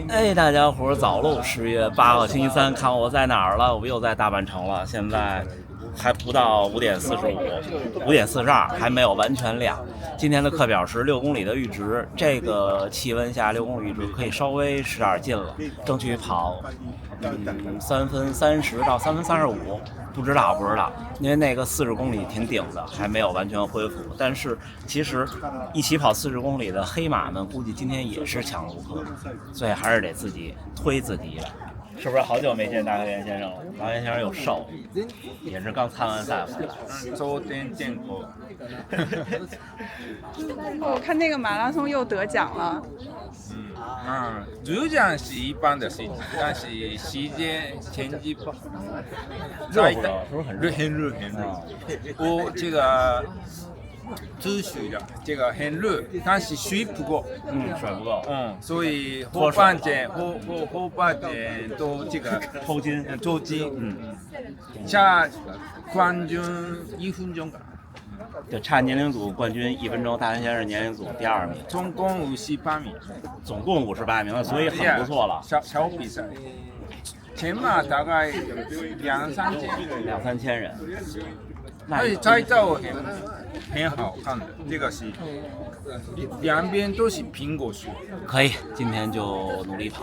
哎，大家伙早喽！10月8号星期三，看我在哪儿了？我又在大阪城了。现在还不到5点45，5点42，还没有完全亮。今天的课表是6公里的阈值，这个气温下6公里阈值可以稍微使点劲了，争取跑3分30到3分35，不知道，因为那个40公里挺顶的，还没有完全恢复。但是其实一起跑40公里的黑马们，估计今天也是强弩客，所以还是得自己推自己。是不是好久没见大和元先生了？大和元先生又瘦，也是刚参完赛回来。昨天见过。我看那个马拉松又得奖了。得奖是一般的事情，但是时间前几不好。热不热？是不是很热？很热。我这个秩序的这个很热，但是水不够。水不够。所以后半段都这个抽筋。差冠军1分钟吧。对，差年龄组冠军1分钟，大元先生年龄组第2名，总共58名，所以很不错了。小比赛，前马大概2-3千人，而且拍照很好看的，这个是两边都是苹果树。可以，今天就努力跑。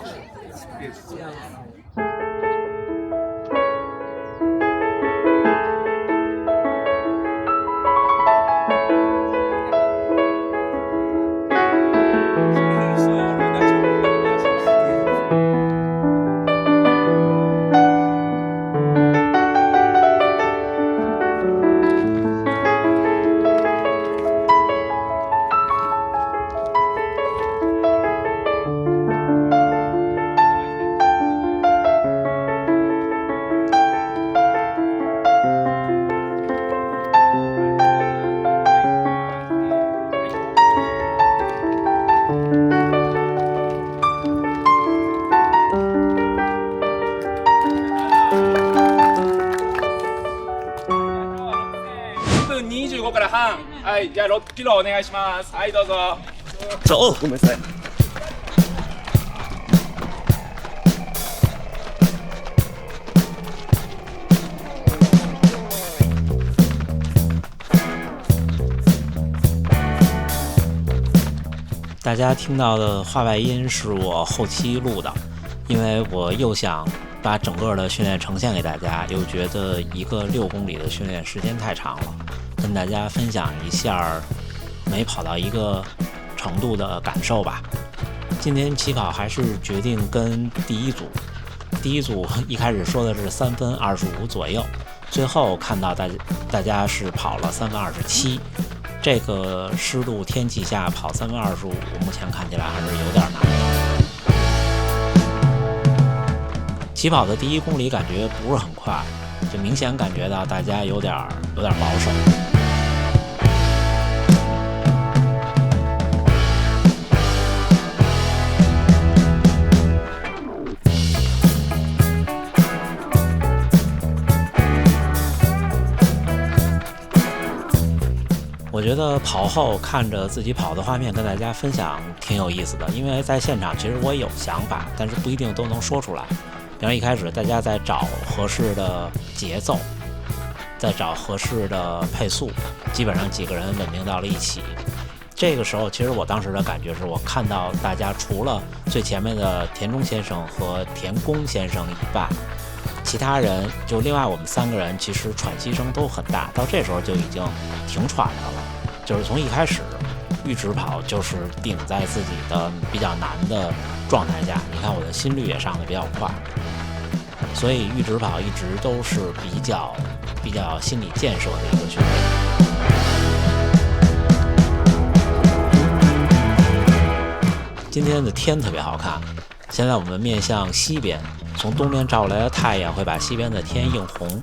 25から半。はい、じゃあ6キロお願いします。はい、どうぞ。走，ごめんなさい。大家听到的话外音是我后期录的，因为我又想把整个的训练呈现给大家，又觉得一个6公里的训练时间太长了，跟大家分享一下没跑到一个程度的感受吧。今天起跑还是决定跟第一组一开始说的是3分25左右，最后看到大家是跑了3分27。这个湿度天气下跑3分25，目前看起来还是有点难。起跑的第1公里感觉不是很快，就明显感觉到大家有点保守。我觉得跑后看着自己跑的画面跟大家分享挺有意思的，因为在现场其实我也有想法，但是不一定都能说出来。比方一开始大家在找合适的节奏，在找合适的配速，基本上几个人稳定到了一起。这个时候其实我当时的感觉是我看到大家除了最前面的田中先生和田宫先生以外，其他人就另外我们3个人其实喘息声都很大，到这时候就已经挺喘的了。就是从一开始阈值跑就是顶在自己的比较难的状态下，你看我的心率也上得比较快，所以阈值跑一直都是比较心理建设的一个训练。今天的天特别好看，现在我们面向西边，从东边照来的太阳会把西边的天映红。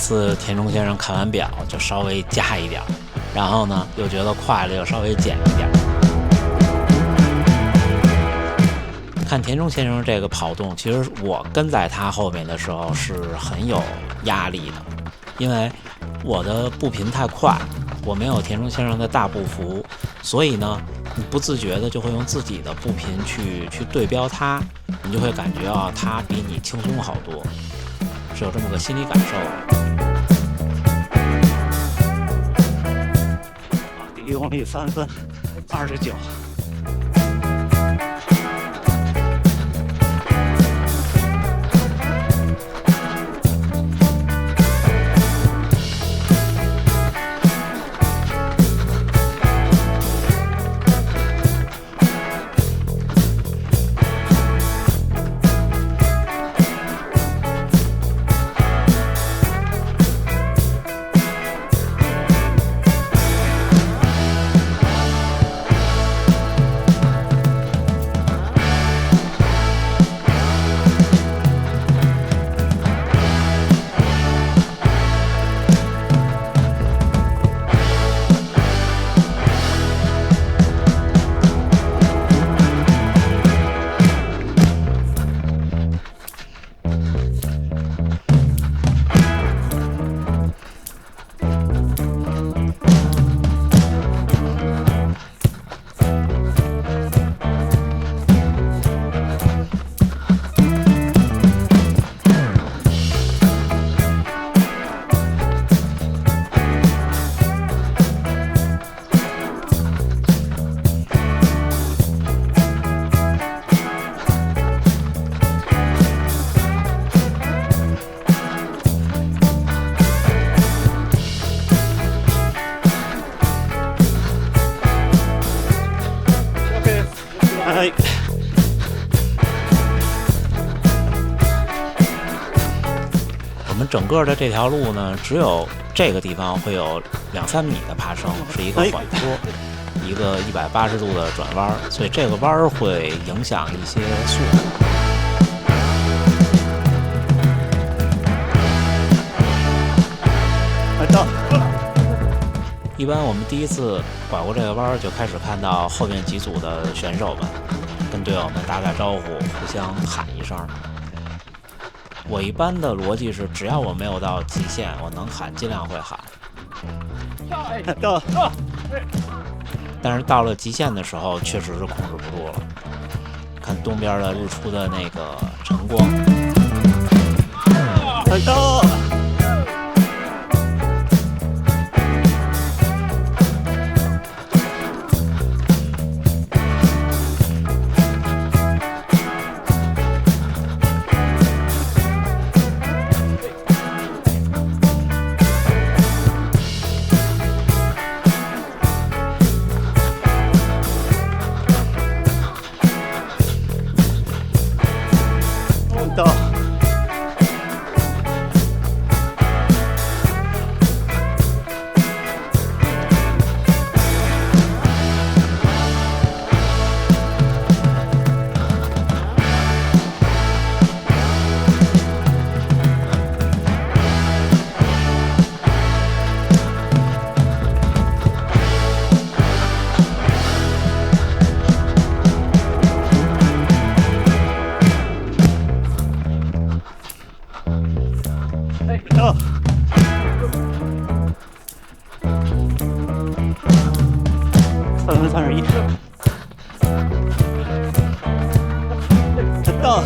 次田中先生看完表就稍微加一点，然后呢又觉得快了又稍微减一点。看田中先生这个跑动，其实我跟在他后面的时候是很有压力的，因为我的步频太快，我没有田中先生的大步幅，所以呢，你不自觉的就会用自己的步频去对标他，你就会感觉啊，他比你轻松好多，是有这么个心理感受的。1公里3分29。我们整个的这条路呢，只有这个地方会有2-3米的爬升，是一个缓坡，一个180度的转弯，所以这个弯儿会影响一些速度。一般我们第一次拐过这个弯儿，就开始看到后面几组的选手们跟队友们打打招呼，互相喊一声。我一般的逻辑是，只要我没有到极限，我能喊尽量会喊。但是到了极限的时候，确实是控制不住了。看东边的日出的那个晨光。3分31。到。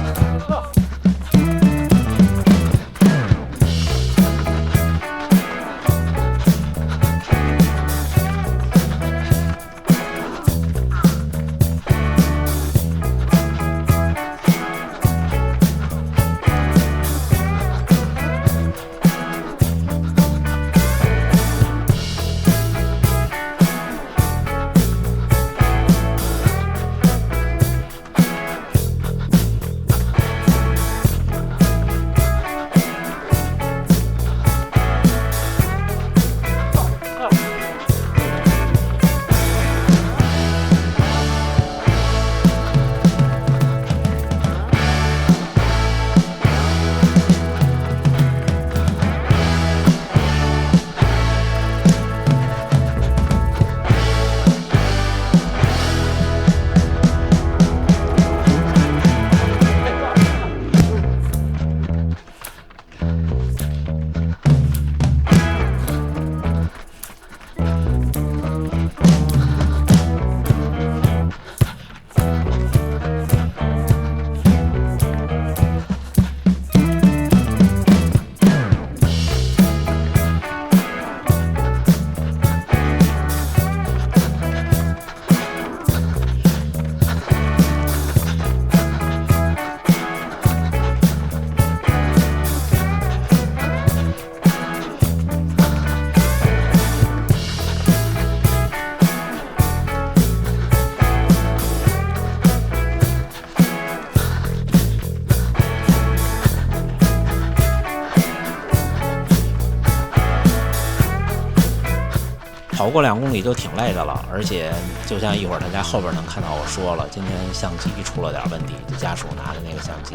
过2公里就挺累的了，而且就像一会儿大家后边能看到我说了，今天相机出了点问题，就家属拿的那个相机。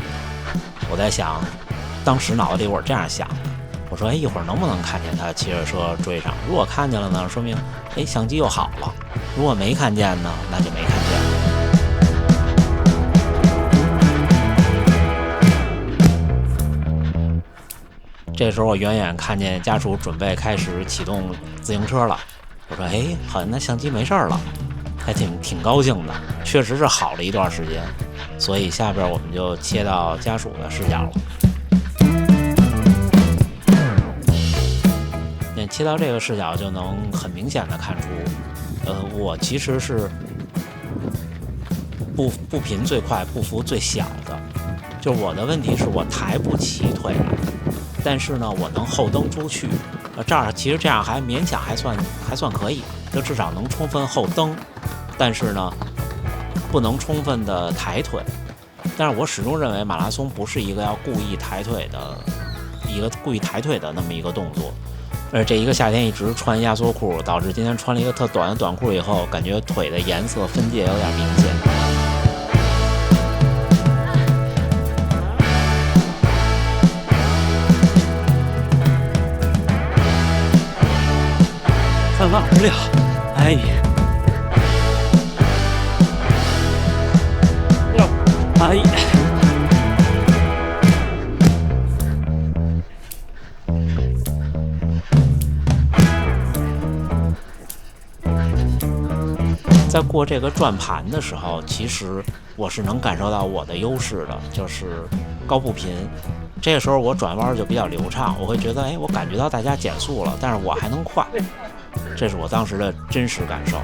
我在想，当时脑子里我是这样想的，我说一会儿能不能看见他骑着车追上？如果看见了呢，说明相机又好了；如果没看见呢，那就没看见了。这时候我远远看见家属准备开始启动自行车了，我说好像那相机没事了，还挺高兴的，确实是好了一段时间。所以下边我们就切到家属的视角了。那切到这个视角就能很明显的看出，我其实是不频最快，不幅最小的。就我的问题是我抬不起腿，但是呢，我能后蹬出去。其实这样还勉强还算可以，就至少能充分后蹬，但是呢，不能充分的抬腿。但是我始终认为马拉松不是一个要故意抬腿的那么一个动作。这一个夏天一直穿压缩裤，导致今天穿了一个特短的短裤以后，感觉腿的颜色分界有点明显。3分26，哎呀，哎呀。在过这个转盘的时候，其实我是能感受到我的优势的，就是高步频。这个时候我转弯就比较流畅，我会觉得，我感觉到大家减速了，但是我还能快，这是我当时的真实感受。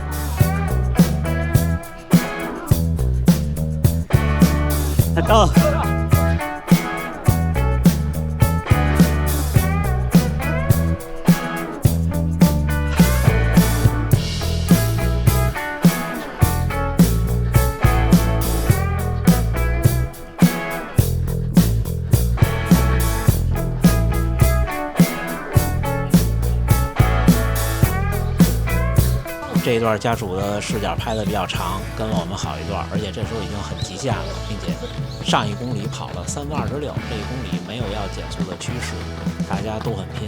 到。这一段家属的视角拍的比较长，跟我们好一段，而且这时候已经很极限了，并且上1公里跑了3分26，这1公里没有要减速的趋势，大家都很拼。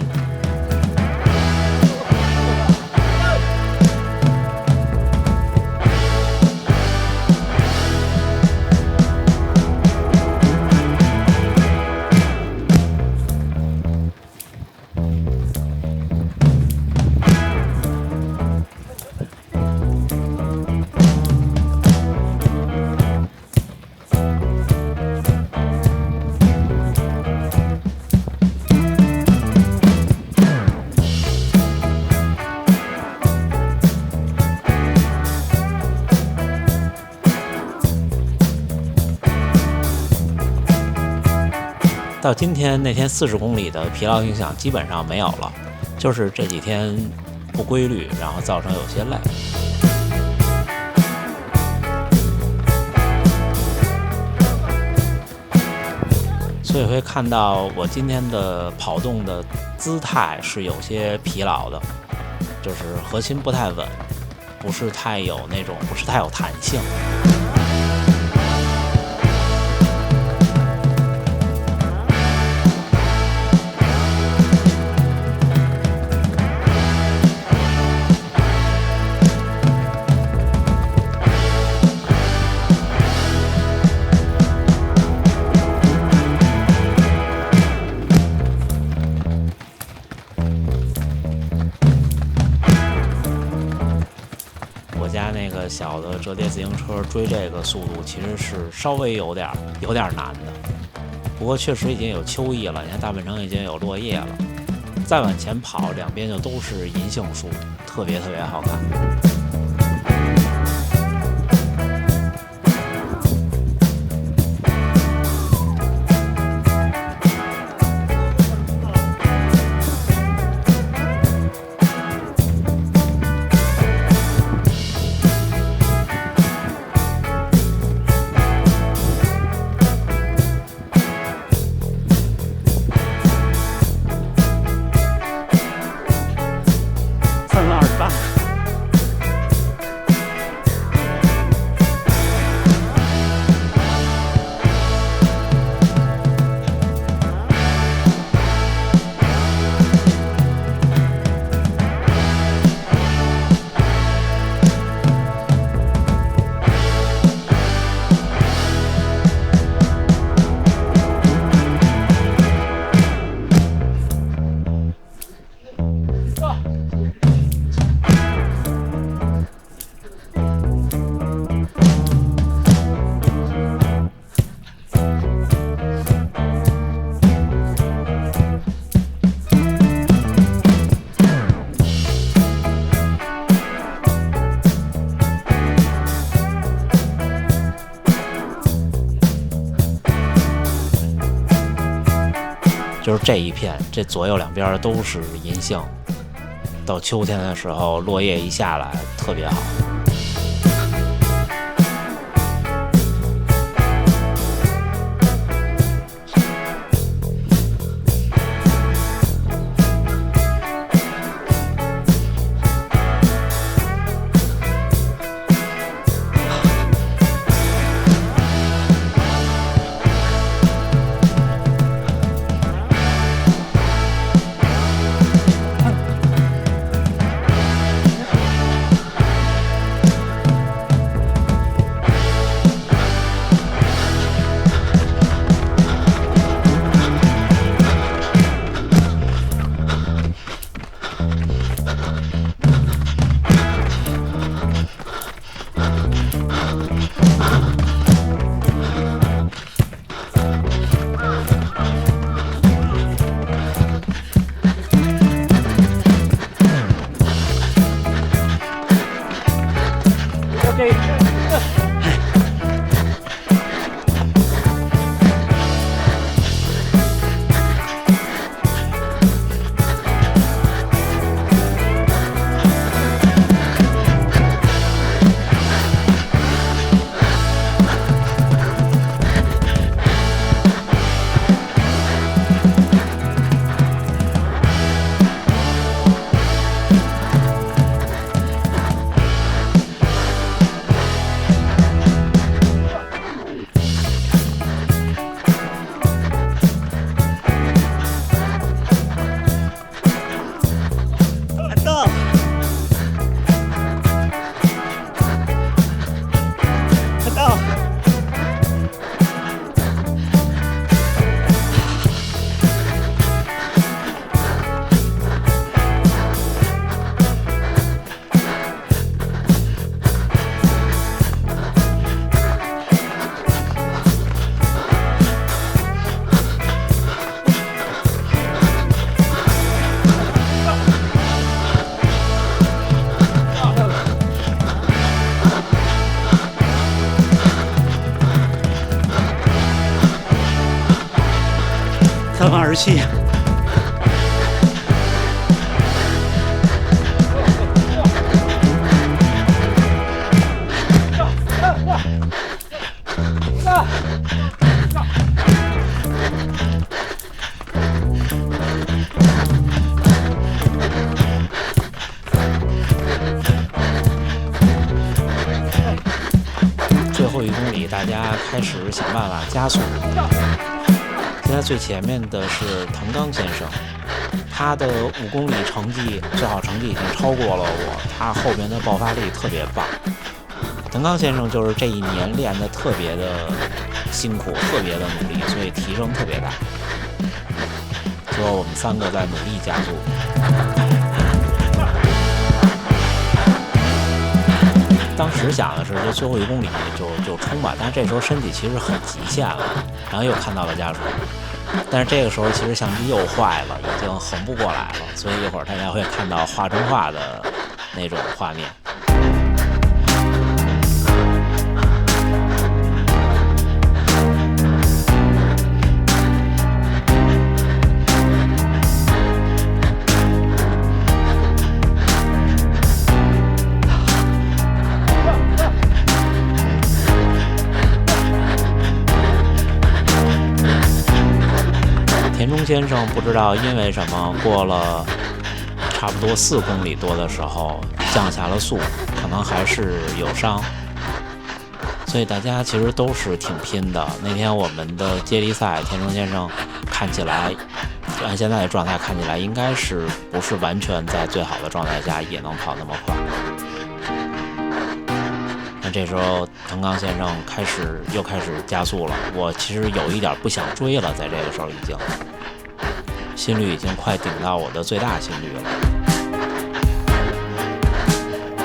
到今天那天40公里的疲劳影响基本上没有了，就是这几天不规律，然后造成有些累。所以会看到我今天的跑动的姿态是有些疲劳的，就是核心不太稳，不是太有弹性。那个小的折叠自行车追这个速度其实是稍微有点难的，不过确实已经有秋意了，你看大本城已经有落叶了，再往前跑两边就都是银杏树，特别好看。3分28。就是这一片，这左右两边都是银杏。到秋天的时候，落叶一下来，特别好。三分27。最后1公里，大家开始想办法加速。现在最前面的是藤冈先生，他的5公里成绩最好成绩已经超过了我，他后边的爆发力特别棒。藤冈先生就是这1年练得特别的辛苦，特别的努力，所以提升特别大。最后我们3个在努力加速。当时想的是，就最后1公里就冲吧，但是这时候身体其实很极限了，然后又看到了加速，但是这个时候其实相机又坏了，已经横不过来了，所以一会儿大家会看到画中画的那种画面。田中先生不知道因为什么，过了差不多4公里多的时候降下了速，可能还是有伤，所以大家其实都是挺拼的。那天我们的接力赛，田中先生看起来按现在的状态看起来应该是不是完全在最好的状态下也能跑那么快。那这时候藤冈先生又开始加速了，我其实有一点不想追了，在这个时候已经心率已经快顶到我的最大心率了，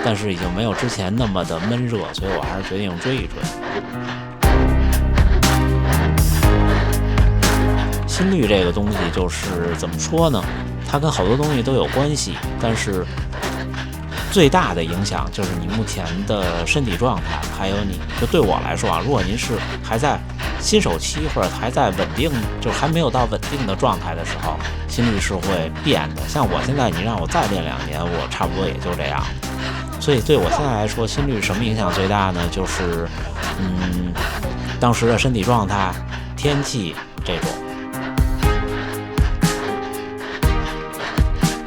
但是已经没有之前那么的闷热，所以我还是决定追一追。心率这个东西就是怎么说呢，它跟好多东西都有关系，但是最大的影响就是你目前的身体状态，还有你就对我来说啊，如果您是还在新手期或者还在稳定，就是还没有到稳定的状态的时候，心率是会变的。像我现在，你让我再练2年，我差不多也就这样。所以对我现在来说，心率什么影响最大呢？就是当时的身体状态、天气这种。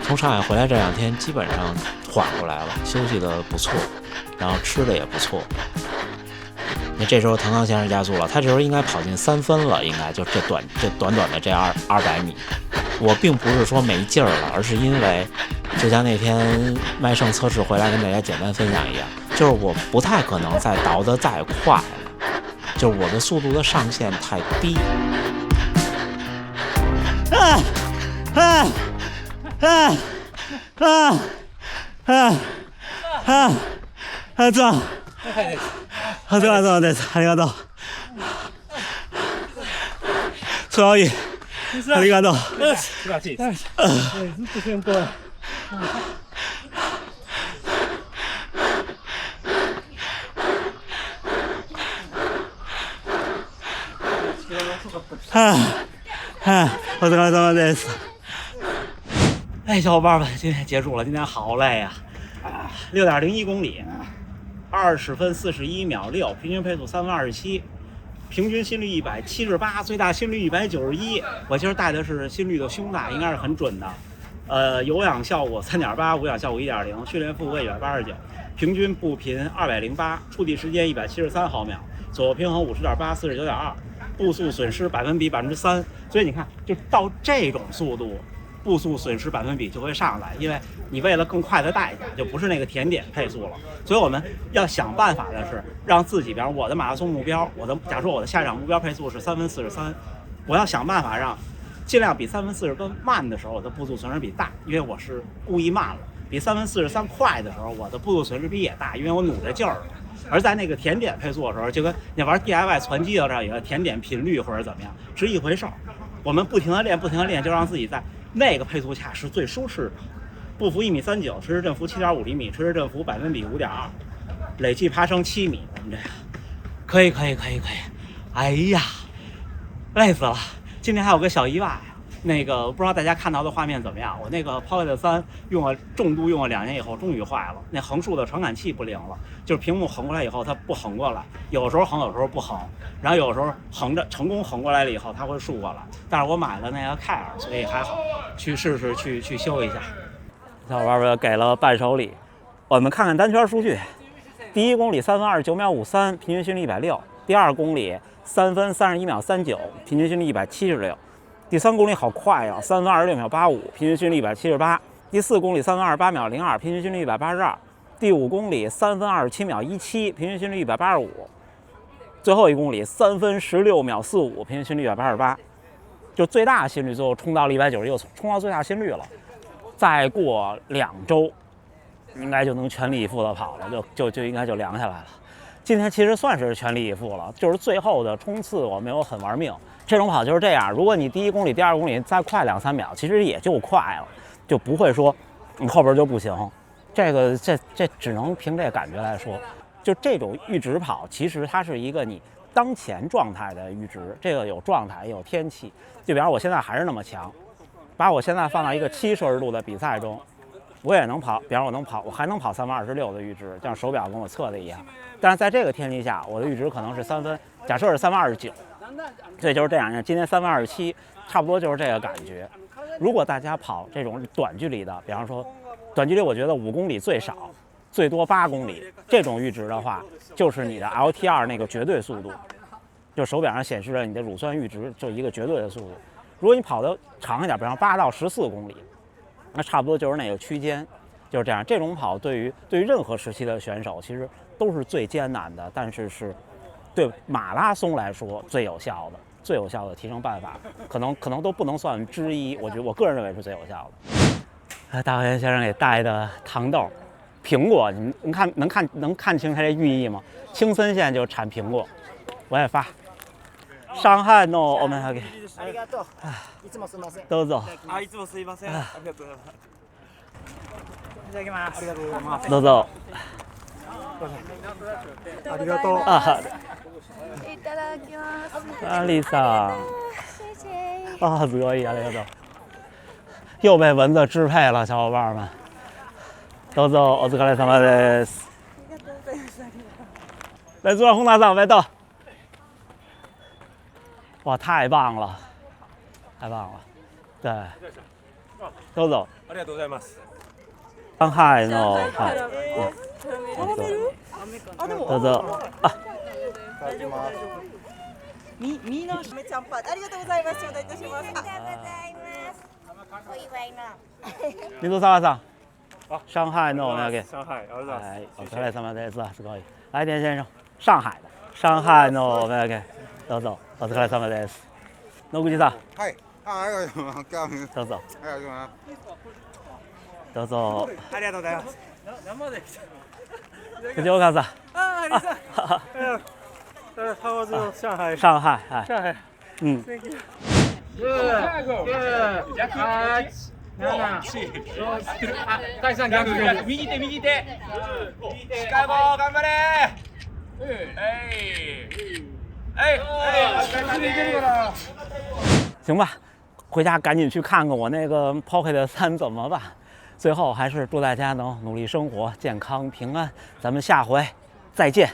从上海回来这2天，基本上缓过来了，休息的不错，然后吃的也不错。那这时候腾刚先生加速了，他这时候应该跑进3分了，应该就这短的这200米。我并不是说没劲儿了，而是因为就像那天麦胜测试回来跟大家简单分享一样，就是我不太可能再倒得再快了，就是我的速度的上限太低。そうです。ありがとう。そういい。ありがとう。素晴らしい。ずっと先頭。お疲れ様です。小伙伴们，今天结束了，今天好累啊！6.01公里，20分41秒6，平均配速3分27，平均心率178，最大心率191。我今儿带的是心率的胸大，应该是很准的。有氧效果3.8，无氧效果1.0，训练负荷189，平均步频208，触地时间173毫秒，左右平衡50.8， 49.2，步速损失3%。所以你看，就到这种速度，步速损失百分比就会上来，因为你为了更快的代价，就不是那个甜点配速了。所以我们要想办法的是让自己，比方我的马拉松目标，假如我的下一场目标配速是3分43，我要想办法让尽量比3分40分慢的时候，我的步速损失比大，因为我是故意慢了；比3分43快的时候，我的步速损失比也大，因为我努着劲儿了。而在那个甜点配速的时候，就跟你玩 DIY 拳击的时候，有个甜点频率或者怎么样是一回事儿。我们不停的练，就让自己在那个配速下是最舒适的。步幅1.39米，垂直振幅7.5厘米，垂直振幅5.2%，累计爬升7米。我们这样可以。哎呀，累死了！今天还有个小意外，那个不知道大家看到的画面怎么样？我那个 Pocket 3重度用了2年以后，终于坏了。那横竖的传感器不灵了，就是屏幕横过来以后它不横过来，有时候横，有时候不横，然后有时候横着成功横过来了以后它会竖过来。但是我买了那个 Care， 所以还好，去试试去修一下。小伙伴们给了伴手礼，我们看看单圈数据。第1公里3分29秒53，平均心率160；第2公里3分31秒39，平均心率176；第3公里好快呀，3分26秒85，平均心率178；第4公里3分28秒02，平均心率182；第5公里3分27秒17，平均心率185；最后1公里3分16秒45，平均心率188。就最大心率最后冲到了190，又冲到最大心率了。再过2周，应该就能全力以赴的跑了，就应该就凉下来了。今天其实算是全力以赴了，就是最后的冲刺我没有很玩命。这种跑就是这样，如果你第1公里、第2公里再快2-3秒，其实也就快了，就不会说你后边就不行。这只能凭这感觉来说。就这种阈值跑，其实它是一个你当前状态的阈值，这个有状态也有天气。就比方我现在还是那么强，把我现在放到一个7摄氏度的比赛中，我也能跑，比方我还能跑3分26的阈值，像手表跟我测的一样。但是在这个天气下，我的阈值可能是3分，假设是3分29，所以就是这样。今天3分27，差不多就是这个感觉。如果大家跑这种短距离的，比方说短距离，我觉得5公里最少，最多8公里这种阈值的话，就是你的 LT2 那个绝对速度，就手表上显示了你的乳酸阈值，就一个绝对的速度。如果你跑得长一点，比方8到14公里，那差不多就是那个区间，就是这样。这种跑对于任何时期的选手其实都是最艰难的，但是对马拉松来说最有效的提升办法，可能都不能算之一。我个人认为是最有效的。大元先生给带的糖豆、苹果，你们能看清它这寓意吗？青森县就产苹果，我也发。上海のお土産。ありがとう。いつもすみません。どうぞ。いつもすみません。ありがとうございます。いただきます。ありがとうございます。どうぞ。ありがとう。啊，いただきます。阿丽莎，谢谢。啊，すごいありがとう。又被蚊子支配了，小伙伴们。どうぞお疲れ様です。来坐红大上来到。哇，太棒了，太棒了。对，どうぞ。ありがとうございます。上海の、はい。どうぞ。あ、みーのめちゃんぱありがとうございます。頂戴いたします。ありがとうございます。お祝いの。水沢さん。上海のお土産。上海、ありがとうございます。はい、お疲れ様です。すごい。来田先生、上海的。上海のお土産。どうぞ、お疲れ様です。野口さん。はい。ありがとうございます。どうぞ。ありがとうございます。どうぞ。ありがとうございます。藤岡さん。あ、ありがとう。How was you? 上海。上海。はい。上海。嗯。大さん逆右手右手。シカゴ頑張れ。行吧，回家赶紧去看看我那个 Pocket 3怎么办。最后还是祝大家能努力生活，健康平安。咱们下回再见。